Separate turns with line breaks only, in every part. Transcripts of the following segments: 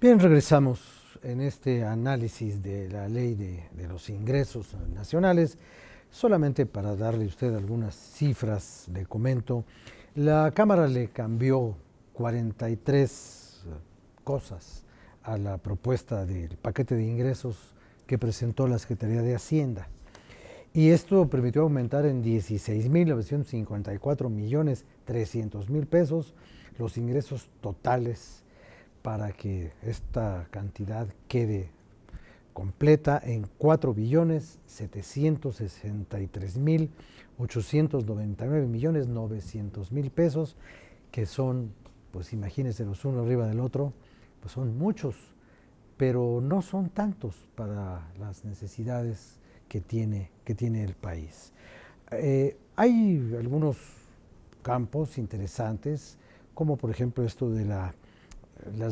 Bien, regresamos en este análisis de la ley de los ingresos nacionales. Solamente para darle a usted algunas cifras, le comento, la Cámara le cambió 43 cosas a la propuesta del paquete de ingresos que presentó la Secretaría de Hacienda. Y esto permitió aumentar en 16,954,300,000 pesos los ingresos totales para que esta cantidad quede completa en 4,763,899,900,000 pesos, que son, pues imagínense los uno arriba del otro, pues son muchos, pero no son tantos para las necesidades que tiene el país. Hay algunos campos interesantes, como por ejemplo esto de las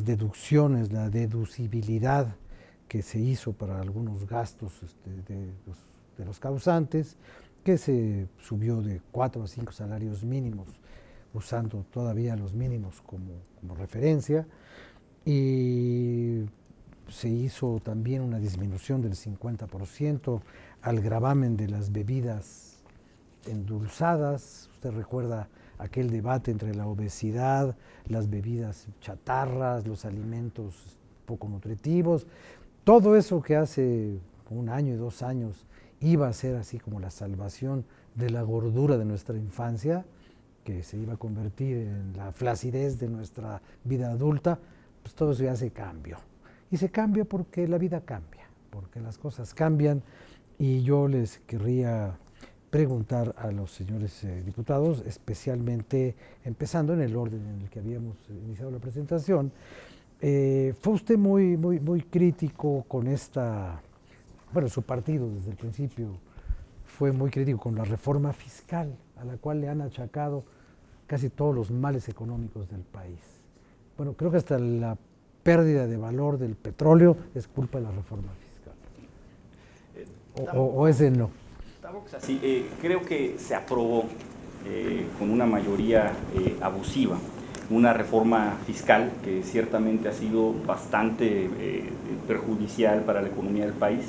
deducciones, la deducibilidad que se hizo para algunos gastos de los causantes, que se subió de 4 a 5 salarios mínimos, usando todavía los mínimos como referencia, y se hizo también una disminución del 50% al gravamen de las bebidas endulzadas. Usted recuerda aquel debate entre la obesidad, las bebidas chatarras, los alimentos poco nutritivos, todo eso que hace un año y 2 años iba a ser así como la salvación de la gordura de nuestra infancia, que se iba a convertir en la flacidez de nuestra vida adulta, pues todo eso ya se cambió. Y se cambia porque la vida cambia, porque las cosas cambian, y yo les querría preguntar a los señores diputados, especialmente empezando en el orden en el que habíamos iniciado la presentación. Fue usted muy crítico con bueno, su partido desde el principio fue muy crítico con la reforma fiscal, a la cual le han achacado casi todos los males económicos del país. Bueno, creo que hasta la pérdida de valor del petróleo es culpa de la reforma fiscal. ¿O ese no?
Tampoco es así. Creo que se aprobó con una mayoría abusiva una reforma fiscal que ciertamente ha sido bastante perjudicial para la economía del país.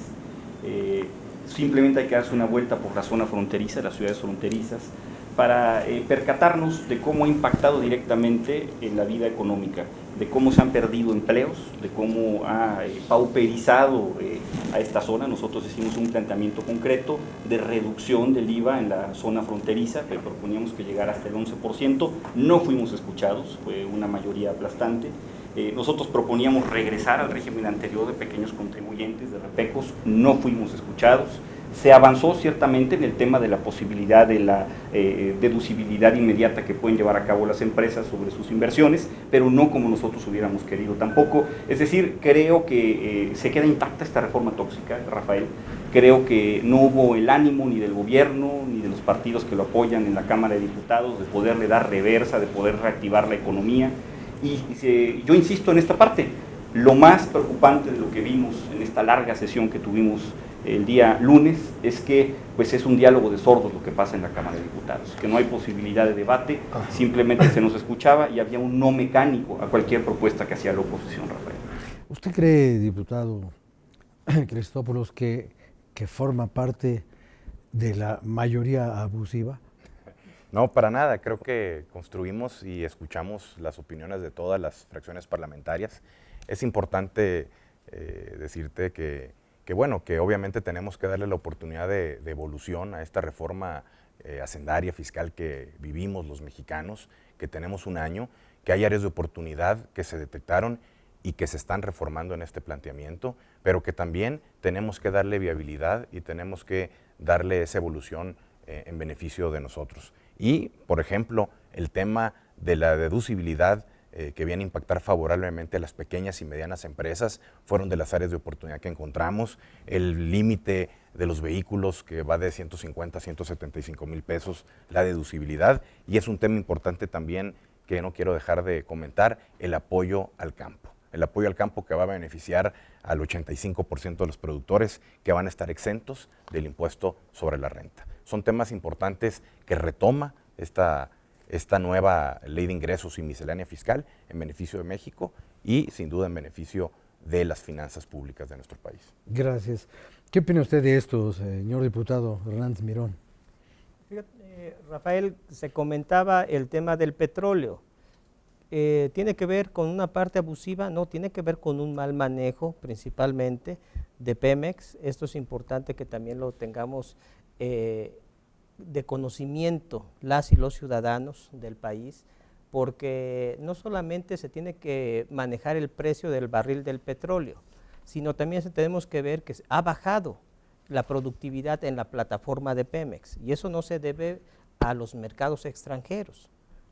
Simplemente hay que darse una vuelta por la zona fronteriza, las ciudades fronterizas, para percatarnos de cómo ha impactado directamente en la vida económica, de cómo se han perdido empleos, de cómo ha pauperizado a esta zona. Nosotros hicimos un planteamiento concreto de reducción del IVA en la zona fronteriza, que proponíamos que llegara hasta el 11%, no fuimos escuchados, fue una mayoría aplastante. Nosotros proponíamos regresar al régimen anterior de pequeños contribuyentes, de repecos, no fuimos escuchados. Se avanzó ciertamente en el tema de la posibilidad de la deducibilidad inmediata que pueden llevar a cabo las empresas sobre sus inversiones, pero no como nosotros hubiéramos querido tampoco. Es decir, creo que se queda intacta esta reforma tóxica, Rafael. Creo que no hubo el ánimo ni del gobierno ni de los partidos que lo apoyan en la Cámara de Diputados de poderle dar reversa, de poder reactivar la economía. Y yo insisto en esta parte. Lo más preocupante de lo que vimos en esta larga sesión que tuvimos el día lunes es que pues es un diálogo de sordos lo que pasa en la Cámara de Diputados, que no hay posibilidad de debate, simplemente se nos escuchaba y había un no mecánico a cualquier propuesta que hacía la oposición, Rafael.
¿Usted cree, diputado Cristópolos, que forma parte de la mayoría abusiva?
No, para nada. Creo que construimos y escuchamos las opiniones de todas las fracciones parlamentarias. Es importante decirte que bueno, que obviamente tenemos que darle la oportunidad de evolución a esta reforma hacendaria fiscal que vivimos los mexicanos, que tenemos un año, que hay áreas de oportunidad que se detectaron y que se están reformando en este planteamiento, pero que también tenemos que darle viabilidad y tenemos que darle esa evolución en beneficio de nosotros. Y, por ejemplo, el tema de la deducibilidad que viene a impactar favorablemente a las pequeñas y medianas empresas, fueron de las áreas de oportunidad que encontramos. El límite de los vehículos que va de 150 a 175 mil pesos, la deducibilidad, y es un tema importante también que no quiero dejar de comentar, el apoyo al campo. El apoyo al campo que va a beneficiar al 85% de los productores que van a estar exentos del impuesto sobre la renta. Son temas importantes que retoma esta nueva ley de ingresos y miscelánea fiscal en beneficio de México y sin duda en beneficio de las finanzas públicas de nuestro país.
Gracias. ¿Qué opina usted de esto, señor diputado Hernández Mirón?
Fíjate, Rafael, se comentaba el tema del petróleo. ¿Tiene que ver con una parte abusiva? No, tiene que ver con un mal manejo principalmente de Pemex. Esto es importante que también lo tengamos de conocimiento las y los ciudadanos del país, porque no solamente se tiene que manejar el precio del barril del petróleo, sino también tenemos que ver que ha bajado la productividad en la plataforma de Pemex, y eso no se debe a los mercados extranjeros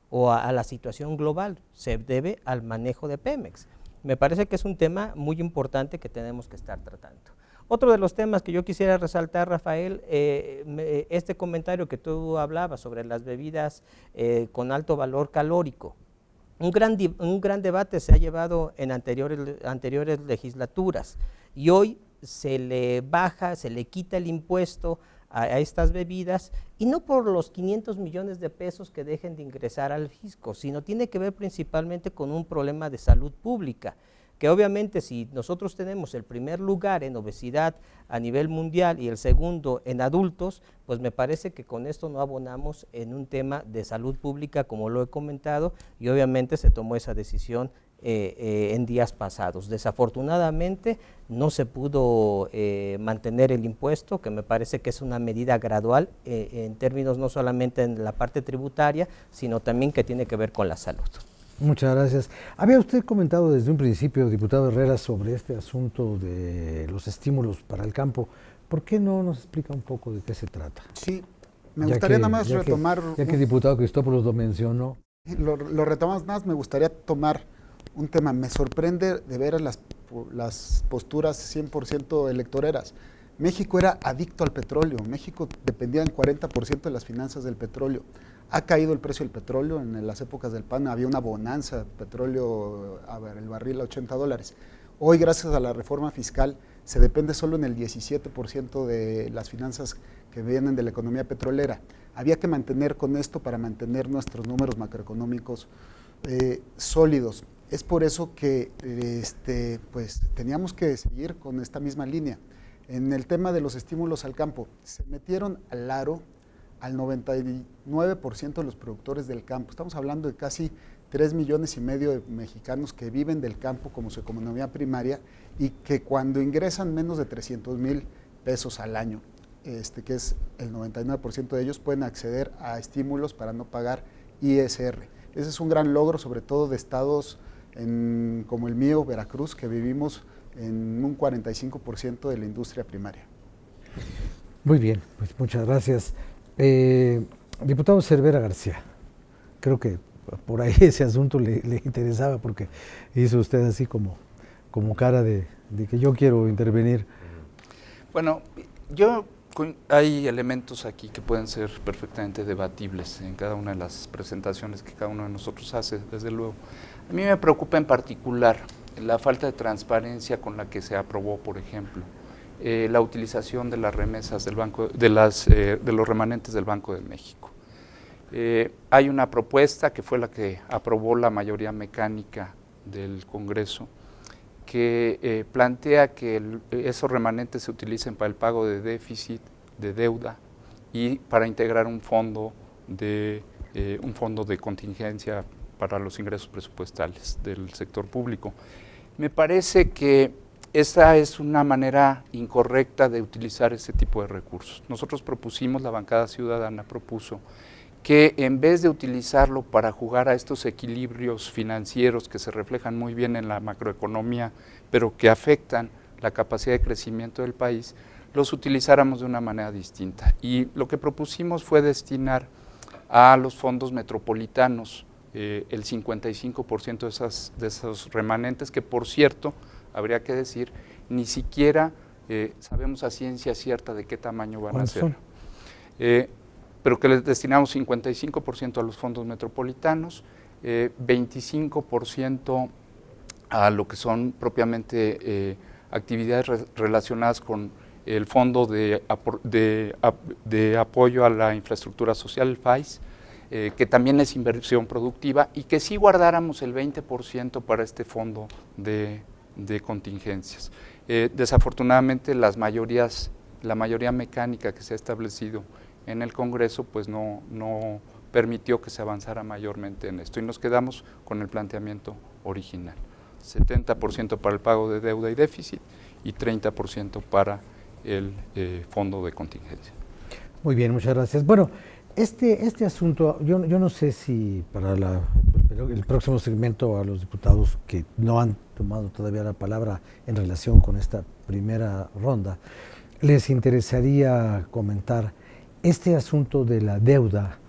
o a la situación global, se debe al manejo de Pemex. Me parece que es un tema muy importante que tenemos que estar tratando. Otro de los temas que yo quisiera resaltar, Rafael, este comentario que tú hablabas sobre las bebidas con alto valor calórico. Un gran debate se ha llevado en anteriores legislaturas, y hoy se le baja, se le quita el impuesto a estas bebidas, y no por los 500 millones de pesos que dejen de ingresar al fisco, sino tiene que ver principalmente con un problema de salud pública, que obviamente si nosotros tenemos el primer lugar en obesidad a nivel mundial y el segundo en adultos, pues me parece que con esto no abonamos en un tema de salud pública, como lo he comentado, y obviamente se tomó esa decisión en días pasados. Desafortunadamente no se pudo mantener el impuesto, que me parece que es una medida gradual en términos no solamente en la parte tributaria, sino también que tiene que ver con la salud.
Muchas gracias. Había usted comentado desde un principio, diputado Herrera, sobre este asunto de los estímulos para el campo. ¿Por qué no nos explica un poco de qué se trata?
Sí, me gustaría nada más retomar...
Ya que el diputado Cristópolos lo mencionó.
Lo retomamos más, me gustaría tomar un tema. Me sorprende de ver las posturas 100% electoreras. México era adicto al petróleo, México dependía en 40% de las finanzas del petróleo. Ha caído el precio del petróleo, en las épocas del PAN había una bonanza, petróleo, el barril a $80. Hoy, gracias a la reforma fiscal, se depende solo en el 17% de las finanzas que vienen de la economía petrolera. Había que mantener con esto para mantener nuestros números macroeconómicos sólidos. Es por eso que pues, teníamos que seguir con esta misma línea. En el tema de los estímulos al campo, se metieron al aro al 99% de los productores del campo. Estamos hablando de casi 3,5 millones de mexicanos que viven del campo como su economía primaria y que cuando ingresan menos de 300,000 pesos al año, que es el 99% de ellos, pueden acceder a estímulos para no pagar ISR. Ese es un gran logro, sobre todo de estados como el mío, Veracruz, que vivimos en un 45% de la industria primaria.
Muy bien, pues muchas gracias. Diputado Cervera García, creo que por ahí ese asunto le interesaba porque hizo usted así como cara de que yo quiero intervenir.
Bueno, hay elementos aquí que pueden ser perfectamente debatibles en cada una de las presentaciones que cada uno de nosotros hace, desde luego. A mí me preocupa en particular la falta de transparencia con la que se aprobó, por ejemplo, la utilización de las remesas del banco, de los remanentes del Banco de México. Hay una propuesta que fue la que aprobó la mayoría mecánica del Congreso, que plantea que esos remanentes se utilicen para el pago de déficit, de deuda y para integrar un fondo de contingencia para los ingresos presupuestales del sector público. Me parece que esa es una manera incorrecta de utilizar ese tipo de recursos. Nosotros propusimos, la bancada ciudadana propuso, que en vez de utilizarlo para jugar a estos equilibrios financieros que se reflejan muy bien en la macroeconomía, pero que afectan la capacidad de crecimiento del país, los utilizáramos de una manera distinta. Y lo que propusimos fue destinar a los fondos metropolitanos el 55% de esos remanentes, que por cierto, habría que decir, ni siquiera sabemos a ciencia cierta de qué tamaño van a ser. Pero que les destinamos 55% a los fondos metropolitanos, 25% a lo que son propiamente actividades relacionadas con el Fondo de Apoyo a la Infraestructura Social, el FAIS, que también es inversión productiva, y que sí guardáramos el 20% para este fondo de contingencias. Desafortunadamente la mayoría mecánica que se ha establecido en el Congreso pues no permitió que se avanzara mayormente en esto, y nos quedamos con el planteamiento original: 70% para el pago de deuda y déficit y 30% para el fondo de contingencia.
Muy bien, muchas gracias. Bueno, este asunto, yo no sé si para el próximo segmento a los diputados que no han tomado todavía la palabra en relación con esta primera ronda, les interesaría comentar este asunto de la deuda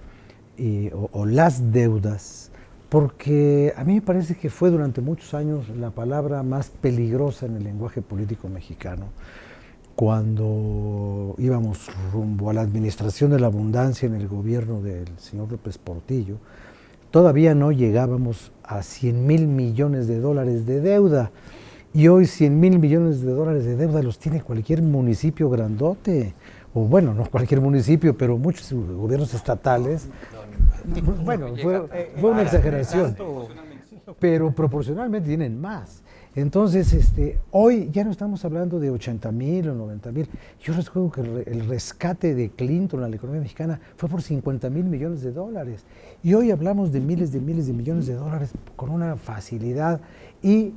o las deudas, porque a mí me parece que fue durante muchos años la palabra más peligrosa en el lenguaje político mexicano. Cuando íbamos rumbo a la administración de la abundancia en el gobierno del señor López Portillo, todavía no llegábamos a 100,000 millones de dólares de deuda. Y hoy 100,000 millones de dólares de deuda los tiene cualquier municipio grandote. O bueno, no cualquier municipio, pero muchos gobiernos estatales. Bueno, fue una exageración. Pero proporcionalmente tienen más. Entonces, hoy ya no estamos hablando de 80,000 o 90,000. Yo recuerdo que el rescate de Clinton a la economía mexicana fue por 50,000 millones de dólares. Y hoy hablamos de miles de millones de dólares con una facilidad. Y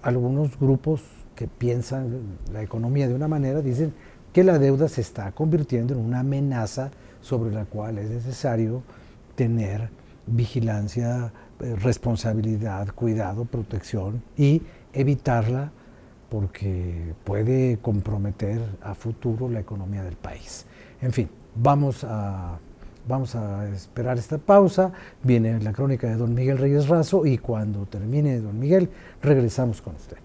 algunos grupos que piensan la economía de una manera dicen que la deuda se está convirtiendo en una amenaza sobre la cual es necesario tener vigilancia, responsabilidad, cuidado, protección y evitarla, porque puede comprometer a futuro la economía del país. En fin, vamos a esperar esta pausa. Viene la crónica de don Miguel Reyes Razo y cuando termine don Miguel regresamos con usted.